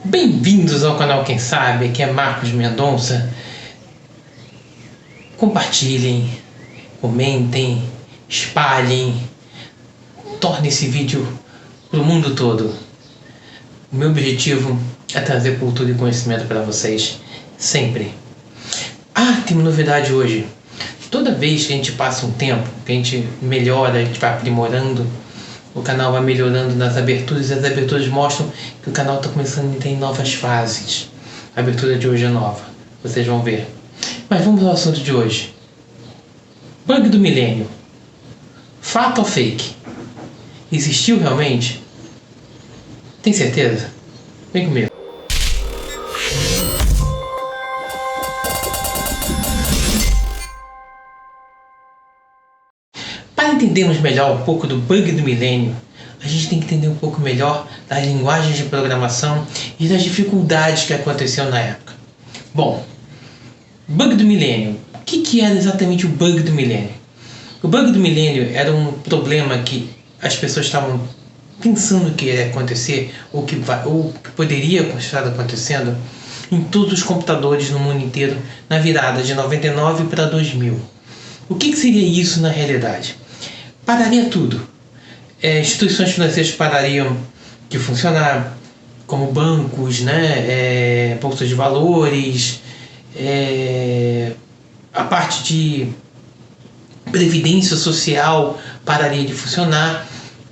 Bem-vindos ao canal Quem Sabe, aqui é Marcos Mendonça. Compartilhem, comentem, espalhem, tornem esse vídeo para o mundo todo. O meu objetivo é trazer cultura e conhecimento para vocês, sempre. Tem uma novidade hoje. Toda vez que a gente passa um tempo, que a gente melhora, a gente vai aprimorando, o canal vai melhorando nas aberturas, e as aberturas mostram que o canal está começando a ter novas fases. A abertura de hoje é nova, vocês vão ver. Mas vamos ao assunto de hoje. Bug do milênio. Fato ou fake? Existiu realmente? Tem certeza? Vem comigo. Para entendermos melhor um pouco do bug do milênio, a gente tem que entender um pouco melhor das linguagens de programação e das dificuldades que aconteceram na época. Bom, bug do milênio. O que era exatamente o bug do milênio? O bug do milênio era um problema que as pessoas estavam pensando que ia acontecer ou que poderia estar acontecendo em todos os computadores no mundo inteiro na virada de 99 para 2000. O que seria isso na realidade? Pararia tudo. Instituições financeiras parariam de funcionar, como bancos, bolsas de valores, a parte de previdência social pararia de funcionar.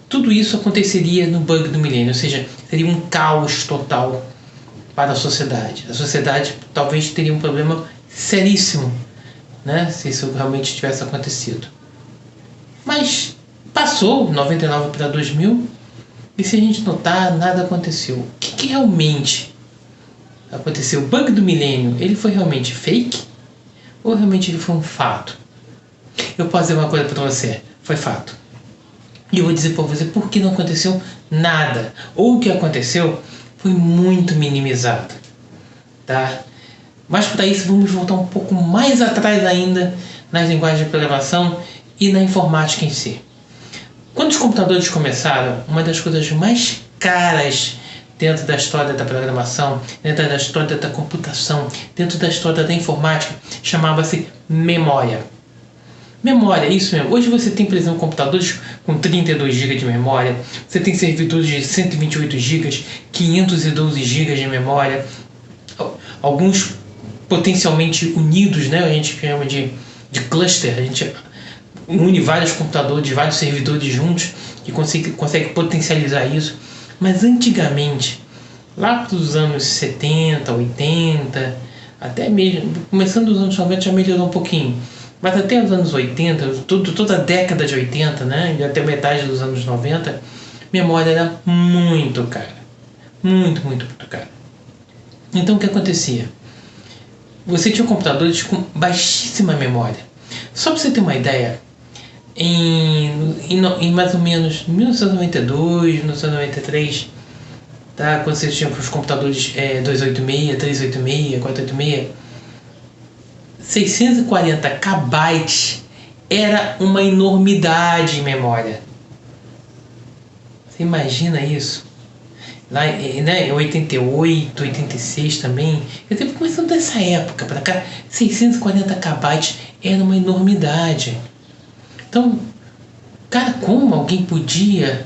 Tudo isso aconteceria no bug do milênio, ou seja, seria um caos total para a sociedade. A sociedade talvez teria um problema seríssimo, se isso realmente tivesse acontecido. Mas passou 99 para 2000 e, se a gente notar, nada aconteceu. O que realmente aconteceu? O bug do milênio, ele foi realmente fake ou realmente ele foi um fato? Eu posso dizer uma coisa para você, foi fato. E eu vou dizer para você por que não aconteceu nada. Ou o que aconteceu foi muito minimizado. Mas para isso vamos voltar um pouco mais atrás ainda nas linguagens de programação e na informática em si. Quando os computadores começaram, uma das coisas mais caras dentro da história da programação, dentro da história da computação, dentro da história da informática, chamava-se memória. Memória, isso mesmo. Hoje você tem, por exemplo, computadores com 32 GB de memória, você tem servidores de 128 GB, 512 GB de memória, alguns potencialmente unidos, a gente chama de cluster, a gente une vários computadores, vários servidores juntos e consegue potencializar isso. Mas antigamente, lá para os anos 70, 80, até mesmo, começando dos anos 90 já melhorou um pouquinho, mas até os anos 80, toda a década de 80, e até metade dos anos 90, memória era muito cara. Muito, muito, muito cara. Então o que acontecia? Você tinha computadores com baixíssima memória. Só para você ter uma ideia, em mais ou menos 1992, 1993, quando você tinha os computadores 286, 386, 486, 640 KB era uma enormidade em memória. Você imagina isso? Lá em 88, 86 também, eu estava começando dessa época para cá, 640 KB era uma enormidade. Então, como alguém podia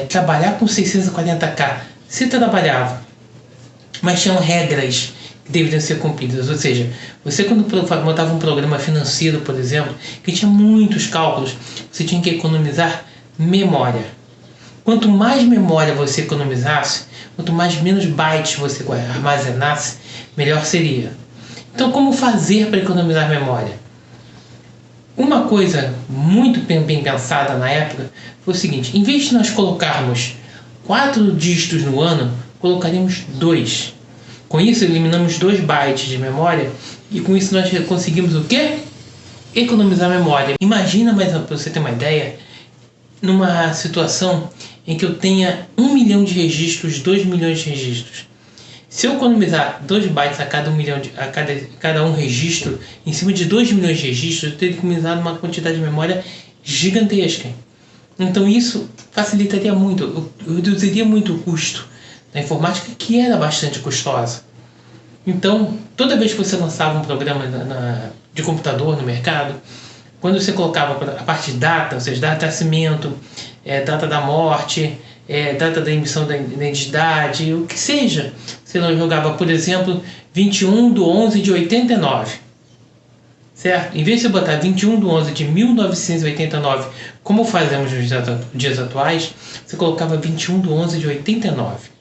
trabalhar com 640K? Se trabalhava, mas tinham regras que deveriam ser cumpridas. Ou seja, você quando montava um programa financeiro, por exemplo, que tinha muitos cálculos, você tinha que economizar memória. Quanto mais memória você economizasse, quanto menos bytes você armazenasse, melhor seria. Então, como fazer para economizar memória? Uma coisa muito bem pensada na época foi o seguinte: em vez de nós colocarmos 4 dígitos no ano, colocaríamos 2. Com isso, eliminamos 2 bytes de memória e com isso nós conseguimos o quê? Economizar memória. Imagina, mas para você ter uma ideia, numa situação em que eu tenha 1 milhão de registros, 2 milhões de registros. Se eu economizar 2 bytes a cada um registro, em cima de 2 milhões de registros, eu teria economizado uma quantidade de memória gigantesca. Então isso facilitaria muito, eu reduziria muito o custo da informática que era bastante custosa. Então, toda vez que você lançava um programa de computador no mercado, quando você colocava a parte de data, ou seja, data de nascimento, data da morte, data da emissão da identidade, o que seja, você não jogava, por exemplo, 21/11/89, certo? Em vez de você botar 21/11/1989, como fazemos nos dias atuais, você colocava 21/11/89.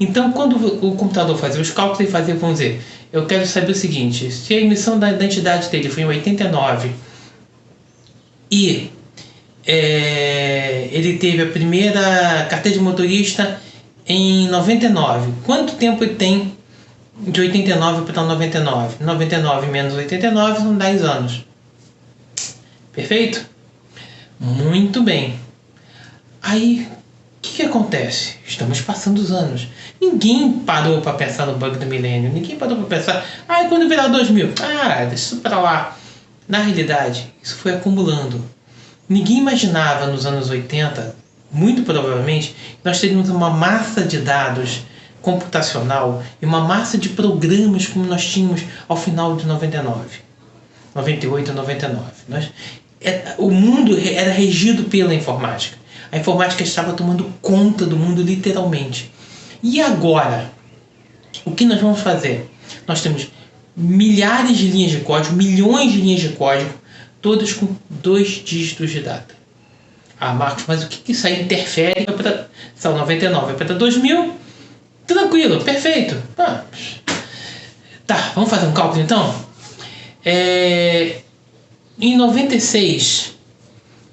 Então, quando o computador fazia os cálculos, ele fazia, vamos dizer, eu quero saber o seguinte: se a emissão da identidade dele foi em 89 e ele teve a primeira carteira de motorista em 99, quanto tempo ele tem de 89 para 99? 99 menos 89 são 10 anos. Perfeito? Muito bem. Aí, o que acontece? Estamos passando os anos. Ninguém parou para pensar no bug do milênio. Ninguém parou para pensar, quando virar 2000? Deixa isso para lá. Na realidade, isso foi acumulando. Ninguém imaginava nos anos 80, muito provavelmente, que nós teríamos uma massa de dados computacional e uma massa de programas como nós tínhamos ao final de 99, 98, 99. O mundo era regido pela informática. A informática estava tomando conta do mundo literalmente. E agora? O que nós vamos fazer? Nós temos milhares de linhas de código, milhões de linhas de código, todas com 2 dígitos de data. Marcos, mas o que isso aí interfere? São 99, vai para 2000? Tranquilo, perfeito. Tá, vamos fazer um cálculo então? Em 96,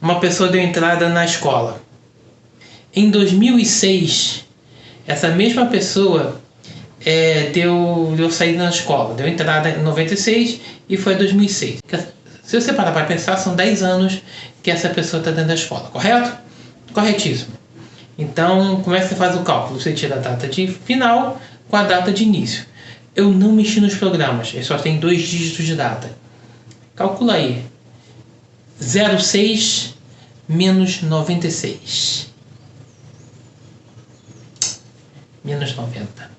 uma pessoa deu entrada na escola. Em 2006, essa mesma pessoa deu saída na escola. Deu entrada em 96 e foi em 2006. Se você parar para pensar, são 10 anos que essa pessoa está dentro da escola, correto? Corretíssimo. Então, como é que você faz o cálculo? Você tira a data de final com a data de início. Eu não mexi nos programas, ele só tem 2 dígitos de data. Calcula aí. 06 menos 96. Menos 90.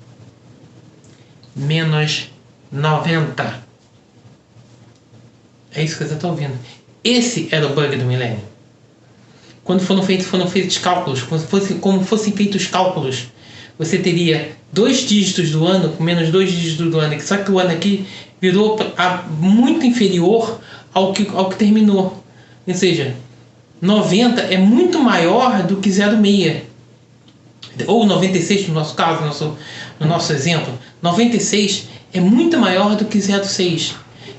Menos 90. É isso que você está ouvindo. Esse era o bug do milênio. Quando foram feitos cálculos, como fossem feitos cálculos, você teria 2 dígitos do ano com menos 2 dígitos do ano, só que o ano aqui virou muito inferior ao que terminou. Ou seja, 90 é muito maior do que 0,6. Ou 96 no nosso caso, no nosso exemplo. 96 é muito maior do que 0,6.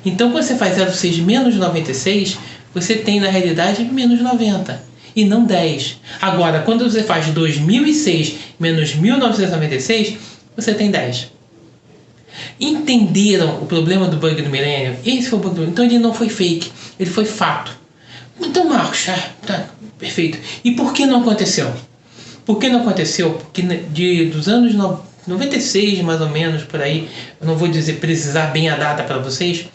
Então, quando você faz 0,6 menos 96, você tem, na realidade, menos 90. E não 10. Agora, quando você faz 2006 menos 1996, você tem 10. Entenderam o problema do bug do milênio? Esse foi o bug do milênio. Então, ele não foi fake. Ele foi fato. Então, Marcos, perfeito. E por que não aconteceu? Por que não aconteceu? Porque dos anos 96, mais ou menos, por aí, eu não vou precisar bem a data para vocês,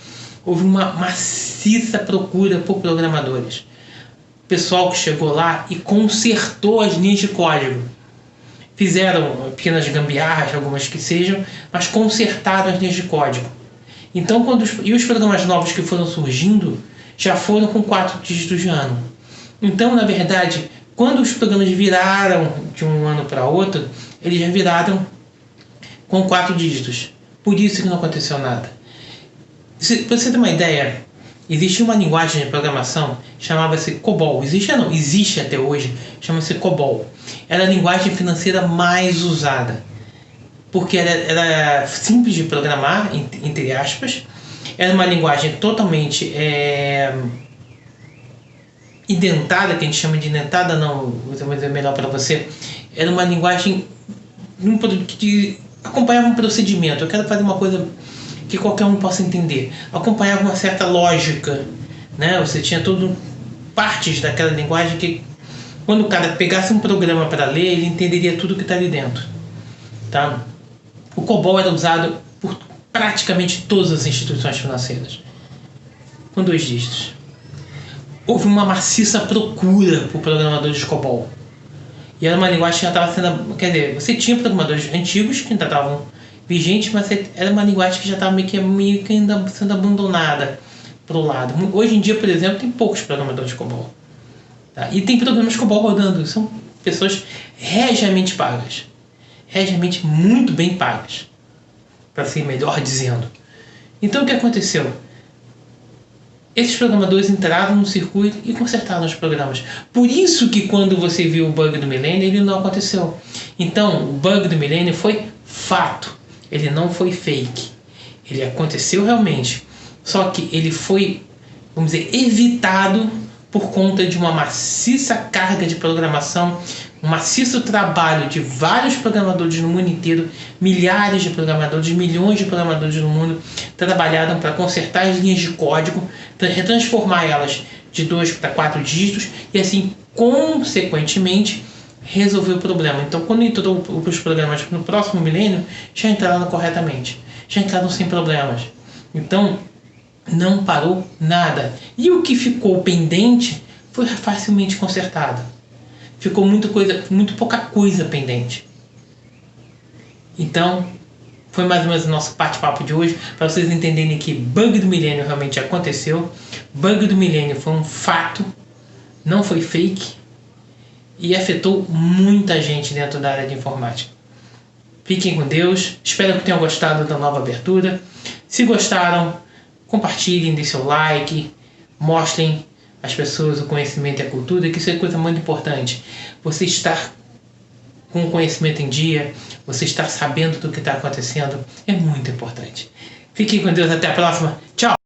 houve uma maciça procura por programadores. Pessoal que chegou lá e consertou as linhas de código. Fizeram pequenas gambiarras, algumas que sejam, mas consertaram as linhas de código. Então, os programas novos que foram surgindo já foram com 4 dígitos de ano. Então, na verdade, quando os programas viraram de um ano para outro, eles já viraram com 4 dígitos. Por isso que não aconteceu nada. Para você ter uma ideia, existia uma linguagem de programação, chamava-se COBOL. Existe até hoje, chama-se COBOL. Era a linguagem financeira mais usada, porque era simples de programar, entre aspas. Era uma linguagem totalmente identada, que a gente chama de identada, não, vou dizer melhor para você. Era uma linguagem que acompanhava um procedimento. Eu quero fazer uma coisa que qualquer um possa entender. Acompanhava uma certa lógica, né? Você tinha partes daquela linguagem que, quando o cara pegasse um programa para ler, ele entenderia tudo que está ali dentro, tá? O COBOL era usado por praticamente todas as instituições financeiras, com 2 dígitos. Houve uma maciça procura por programadores de COBOL. E era uma linguagem que já estava sendo... Quer dizer, você tinha programadores antigos que ainda estavam vigentes, mas era uma linguagem que já estava meio que ainda sendo abandonada para o lado. Hoje em dia, por exemplo, tem poucos programadores COBOL. Tá? E tem programas COBOL rodando. São pessoas regiamente pagas. Regiamente muito bem pagas. Para ser melhor dizendo. Então o que aconteceu? Esses programadores entraram no circuito e consertaram os programas. Por isso que quando você viu o bug do milênio, ele não aconteceu. Então, o bug do milênio foi fato. Ele não foi fake. Ele aconteceu realmente. Só que ele foi, vamos dizer, evitado por conta de uma maciça carga de programação, um maciço trabalho de vários programadores no mundo inteiro, milhares de programadores, milhões de programadores no mundo trabalharam para consertar as linhas de código, retransformar elas de 2 para 4 dígitos e assim, consequentemente, resolver o problema. Então, quando entrou os programas no próximo milênio, já entraram corretamente, já entraram sem problemas. Então, não parou nada. E o que ficou pendente foi facilmente consertado. Ficou muito pouca coisa pendente. Então, foi mais ou menos o nosso bate-papo de hoje, para vocês entenderem que bug do milênio realmente aconteceu. Bug do milênio foi um fato, não foi fake, e afetou muita gente dentro da área de informática. Fiquem com Deus, espero que tenham gostado da nova abertura. Se gostaram, compartilhem, deem seu like, mostrem às pessoas o conhecimento e a cultura, que isso é coisa muito importante. Você estar com o conhecimento em dia, você estar sabendo do que está acontecendo, é muito importante. Fiquem com Deus, até a próxima. Tchau!